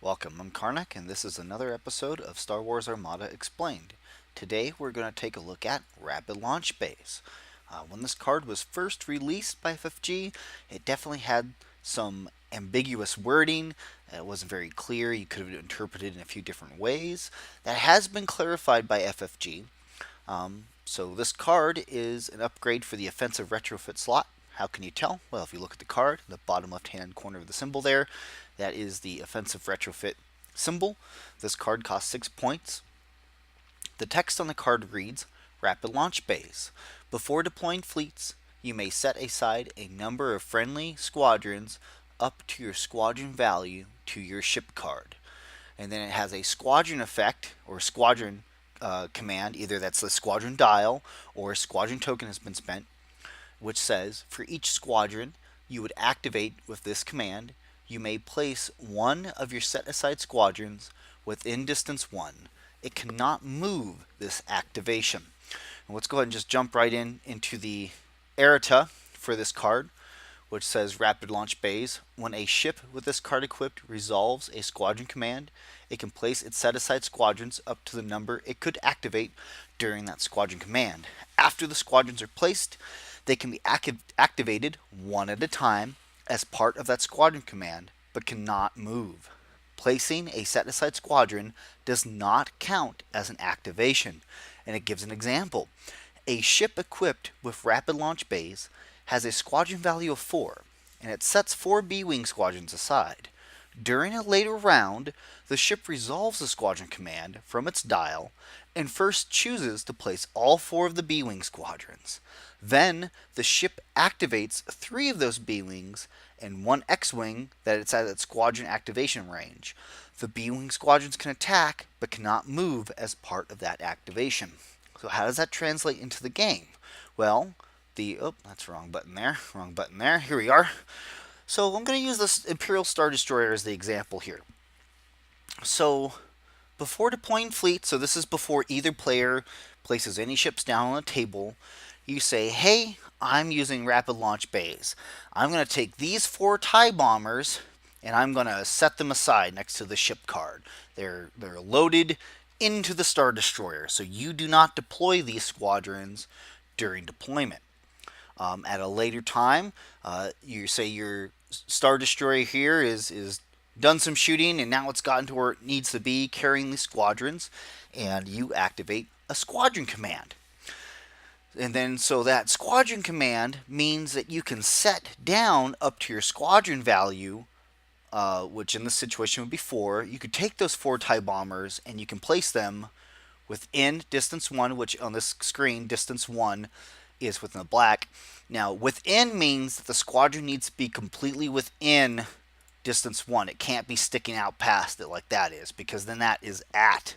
Welcome, I'm Karnak, and this is another episode of Star Wars Armada Explained. Today we're going to take a look at Rapid Launch Bays. When this card was first released by FFG, it definitely had some ambiguous wording. It wasn't very clear. You could have interpreted it in a few different ways. That has been clarified by FFG. So this card is an upgrade for the offensive retrofit slot. How can you tell? Well, if you look at the card, the bottom left-hand corner of the symbol there, that is the offensive retrofit symbol. This card costs 6 points. The text on the card reads, Rapid Launch Bays. Before deploying fleets, you may set aside a number of friendly squadrons up to your squadron value to your ship card. And then it has a squadron effect, or squadron command, either that's the Squadron Dial or Squadron Token has been spent, which says for each squadron you would activate with this command, you may place one of your set aside squadrons within distance 1. It cannot move this activation. And let's go ahead and just jump right into the errata for this card, which says Rapid Launch Bays. When a ship with this card equipped resolves a squadron command, it can place its set aside squadrons up to the number it could activate during that squadron command. After the squadrons are placed, they can be activated one at a time as part of that squadron command, but cannot move. Placing a set aside squadron does not count as an activation, and it gives an example. A ship equipped with Rapid Launch Bays has a squadron value of 4, and it sets 4 B-Wing squadrons aside. During a later round, the ship resolves the squadron command from its dial and first chooses to place all 4 of the B-Wing squadrons. Then, the ship activates 3 of those B-Wings and 1 X-Wing that it's at its squadron activation range. The B-Wing squadrons can attack, but cannot move as part of that activation. So how does that translate into the game? Well, that's wrong button there, here we are. So I'm going to use this Imperial Star Destroyer as the example here. So before deploying fleet, so this is before either player places any ships down on the table, you say, hey, I'm using Rapid Launch Bays. I'm going to take these 4 TIE bombers and I'm going to set them aside next to the ship card. They're loaded into the Star Destroyer, so you do not deploy these squadrons during deployment. At a later time, you say your Star Destroyer here is done some shooting and now it's gotten to where it needs to be carrying these squadrons, and you activate a squadron command. And then so that squadron command means that you can set down up to your squadron value, which in this situation would be 4. You could take those 4 TIE bombers and you can place them within distance 1, which on this screen, distance 1 is within the black. Now, within means that the squadron needs to be completely within distance 1. It can't be sticking out past it like that is, because then that is at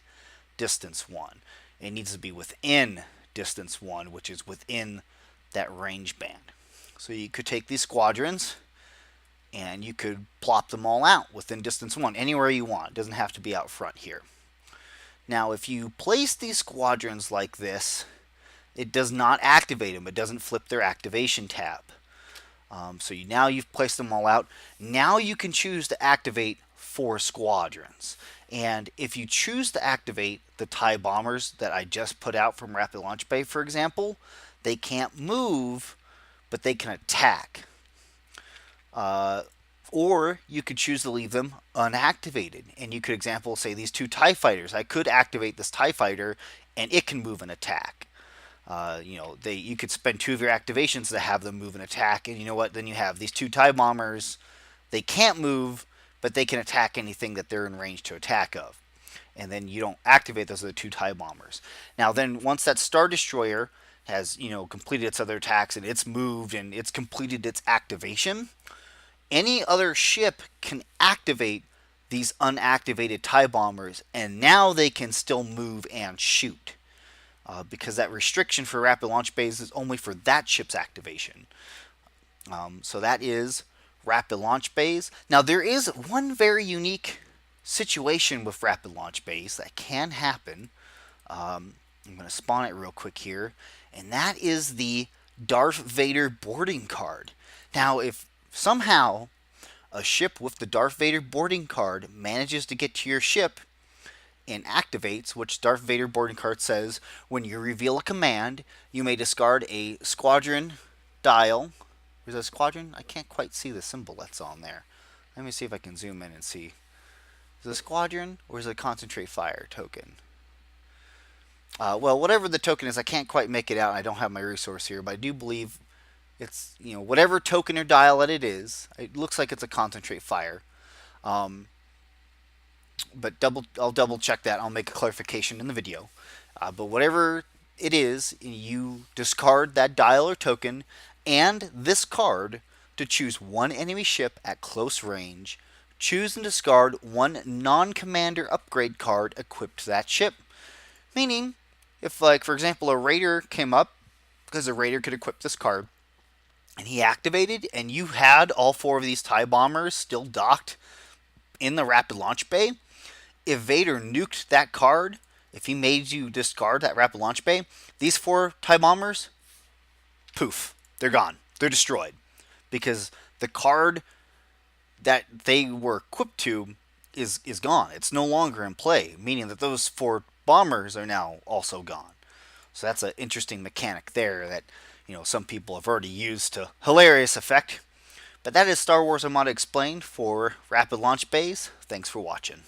distance 1. It needs to be within distance 1, which is within that range band. So you could take these squadrons and you could plop them all out within distance 1, anywhere you want. It doesn't have to be out front here. Now, if you place these squadrons like this, it does not activate them. It doesn't flip their activation tab. Now you've placed them all out. Now you can choose to activate 4 squadrons. And if you choose to activate the TIE bombers that I just put out from Rapid Launch Bay, for example, they can't move, but they can attack. Or you could choose to leave them unactivated. And you could, example, say these 2 TIE fighters. I could activate this TIE fighter, and it can move and attack. You could spend 2 of your activations to have them move and attack, and you know what? Then you have these 2 TIE bombers. They can't move, but they can attack anything that they're in range to attack of. And then you don't activate those other 2 TIE bombers. Now then, once that Star Destroyer has completed its other attacks and it's moved and it's completed its activation, any other ship can activate these unactivated TIE bombers, and now they can still move and shoot. Because that restriction for Rapid Launch Bays is only for that ship's activation. So that is Rapid Launch Bays. Now there is one very unique situation with Rapid Launch Bays that can happen. I'm going to spawn it real quick here, and that is the Darth Vader boarding card. Now if somehow a ship with the Darth Vader boarding card manages to get to your ship and activates, which Darth Vader boarding card says when you reveal a command, you may discard a Squadron Dial. Is that a Squadron? I can't quite see the symbol that's on there. Let me see if I can zoom in and see. Is it a Squadron or is it a Concentrate Fire token? Well, whatever the token is, I can't quite make it out. I don't have my resource here, but I do believe it's, whatever token or dial that it is. It looks like it's a Concentrate Fire. But I'll double check that. I'll make a clarification in the video. But whatever it is, you discard that dial or token and this card to choose one enemy ship at close range. Choose and discard one non-commander upgrade card equipped to that ship. Meaning, if, like, for example, a Raider came up, because a Raider could equip this card, and he activated, and you had all 4 of these TIE bombers still docked in the rapid launch bay, if Vader nuked that card, if he made you discard that rapid launch bay, these 4 TIE bombers, poof, they're gone. They're destroyed. Because the card that they were equipped to is gone. It's no longer in play, meaning that those 4 bombers are now also gone. So that's an interesting mechanic there that, some people have already used to hilarious effect. But that is Star Wars Armada Explained for Rapid Launch Bays. Thanks for watching.